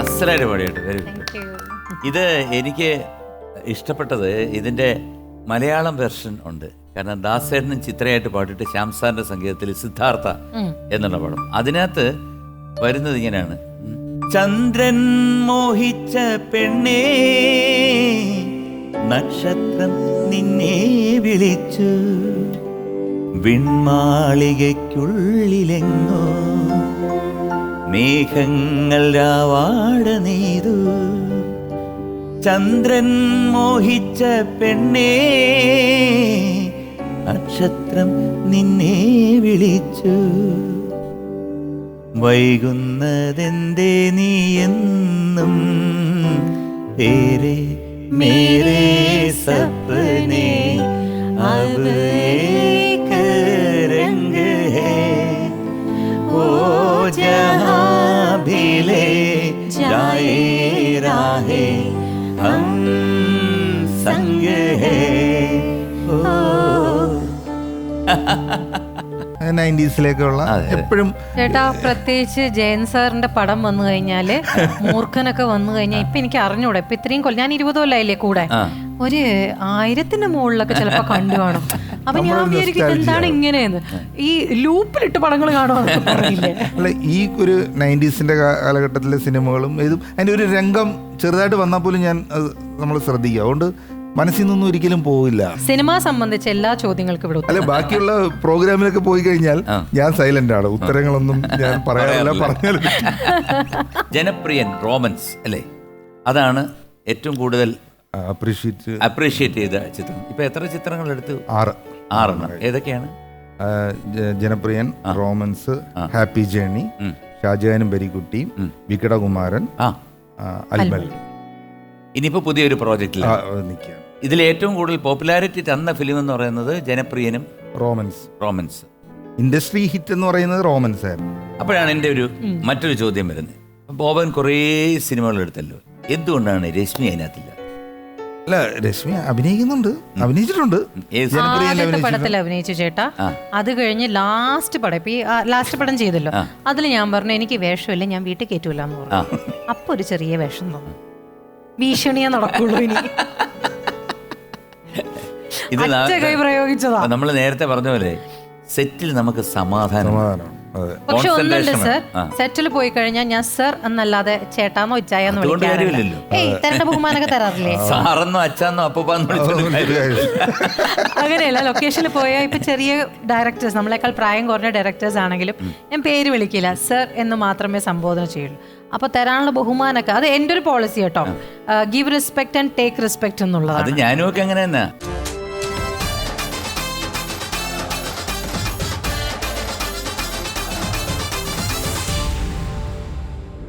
അസലായിട്ട് പാടിയിട്ട് very good. ഇത് എനിക്ക് ഇഷ്ടപ്പെട്ടത് ഇതിൻ്റെ മലയാളം വെർഷൻ ഉണ്ട്. കാരണം ദാസേട്ടനും ചിത്രയായിട്ട് പാടിയിട്ട് ശ്യാം സാറിന്റെ സംഗീതത്തിൽ സിദ്ധാർത്ഥ എന്നുള്ള പടം. അതിനകത്ത് വരുന്നത് ഇങ്ങനെയാണ്: ചന്ദ്രൻ മോഹിച്ച പെണ്ണേ, നക്ഷത്രം നിന്നെ വിളിച്ചു, വിൺമാളികയ്ക്കുള്ളിലെങ്ങോ മേഘങ്ങൾ രാവാട നെയ്തു. ചന്ദ്രൻ മോഹിച്ച പെണ്ണേ, നക്ഷത്രം നിന്നെ വിളിച്ചു, വൈകുന്നതെന്തേ നീ എന്നും തേരെ മേരെ സപ്നേ അബ് ഏക രംഗ് ഹൈ, ഓ ജഹാൻ ഭി ലേ ജായേ രാഹേ ഹം സംഗ് ഹൈ. 90s എപ്പോഴും ചേട്ടാ, പ്രത്യേകിച്ച് ജയൻ സാറിന്റെ പടം വന്നു കഴിഞ്ഞാല്, മൂർഖനൊക്കെ വന്നു കഴിഞ്ഞാൽ ഇപ്പൊ എനിക്ക് അറിഞ്ഞൂടെ. ഇപ്പൊ ഇത്രയും ഞാൻ 20 കൊല്ലായില്ലേ കൂടെ, ഒരു 1000ന്റെ മുകളിലൊക്കെ ചിലപ്പോ കണ്ടു കാണും. അപ്പൊ ഞാൻ വിചാരിക്കും എന്താണ് ഇങ്ങനെയെന്ന്. ഈ ലൂപ്പിലിട്ട് പടങ്ങൾ കാണുവാന്നൊക്കെ പറയില്ലേ. അല്ല, ഈ ഒരു 90s കാലഘട്ടത്തിലെ സിനിമകളും ഇതും അതിന്റെ ഒരു രംഗം ചെറുതായിട്ട് വന്നാൽ പോലും ഞാൻ നമ്മൾ ശ്രദ്ധിക്കുക. അതുകൊണ്ട് മനസ്സിൽ നിന്നൊന്നും ഒരിക്കലും പോവില്ല. സിനിമ സംബന്ധിച്ച എല്ലാ ചോദ്യങ്ങൾക്കും ഇവിടെ അല്ലെ, ബാക്കിയുള്ള പ്രോഗ്രാമിലൊക്കെ പോയി കഴിഞ്ഞാൽ ഞാൻ സൈലന്റ് ആണ്, ഉത്തരങ്ങളൊന്നും ഞാൻ പറയാറില്ല. പറഞ്ഞാൽ ജനപ്രിയൻ റോമൻസ് അല്ലേ, അതാണ് ഏറ്റവും കൂടുതൽ അപ്രീഷിയേറ്റ് ചെയ്ത ചിത്രം. ഇപ്പൊ എത്ര ചിത്രങ്ങൾ എടുത്തു? 6 ഏതൊക്കെയാണ്? Janapriyan, romance, happy journey, ഷാജഹാനും ബരിക്കുട്ടിയും, Vikadakumaran, അൽമൽ. ഇനിയിപ്പോ പുതിയൊരു പ്രോജക്റ്റിൽ ഇതിൽ ഏറ്റവും കൂടുതൽ പോപ്പുലാരിറ്റി തന്ന ഫിലിം എന്ന് പറയുന്നത് ജനപ്രിയനും റോമൻസ്. ഇൻഡസ്ട്രി ഹിറ്റ് എന്ന് പറയുന്നത് റോമൻസ് ആയിരുന്നു. അപ്പോഴാണ് എൻ്റെ മറ്റൊരു ചോദ്യം വരുന്നത്. ബോബൻ കുറേ സിനിമകൾ എടുത്തല്ലോ, എന്തുകൊണ്ടാണ് രശ്മി അതിനകത്തില്ല? അല്ല, രശ്മി അഭിനയിച്ചിട്ടുണ്ട്. ആദ്യത്തെ പടത്തിൽ അഭിനയിച്ചു ചേട്ടാ. അത് കഴിഞ്ഞ് ലാസ്റ്റ് പടം, ഇപ്പൊ ഈ ലാസ്റ്റ് പടം ചെയ്തല്ലോ, അതിൽ ഞാൻ പറഞ്ഞു എനിക്ക് വേഷമില്ല, ഞാൻ വീട്ടിൽ കയറ്റൂല എന്ന് പറഞ്ഞു. അപ്പൊ ഒരു ചെറിയ വേഷം തോന്നും, ഭീഷണിയെ നടക്കുള്ളൂ. ഇനി പ്രയോഗിച്ചതാ. നമ്മൾ നേരത്തെ പറഞ്ഞ പോലെ സെറ്റിൽ നമുക്ക് സമാധാനം. പക്ഷെ ഒന്നുണ്ട് സർ, സെറ്റിൽ പോയി കഴിഞ്ഞാൽ ഞാൻ സർ എന്നല്ലാതെ ചേട്ടാന്നോ ഇച്ചായെന്നോ വിളിക്കാറില്ല. തരേണ്ട ബഹുമാനൊക്കെ തരാറില്ലേ? സാറെന്നോ അച്ഛന്നോ അപ്പൂപ്പാന്നോ അങ്ങനെയല്ല. ലൊക്കേഷനിൽ പോയാൽ ഇപ്പൊ ചെറിയ ഡയറക്ടേഴ്സ്, നമ്മളെക്കാൾ പ്രായം കുറഞ്ഞ ഡയറക്ടേഴ്സ് ആണെങ്കിലും ഞാൻ പേര് വിളിക്കില്ല, സർ എന്ന് മാത്രമേ സംബോധന ചെയ്യുള്ളൂ. അപ്പൊ തരാനുള്ള ബഹുമാനൊക്കെ അത് എൻ്റെ ഒരു പോളിസി കേട്ടോ. Give respect and take respect എന്നുള്ളത്. അത് ഞാനും ഒക്കെ അങ്ങനെ തന്നെ.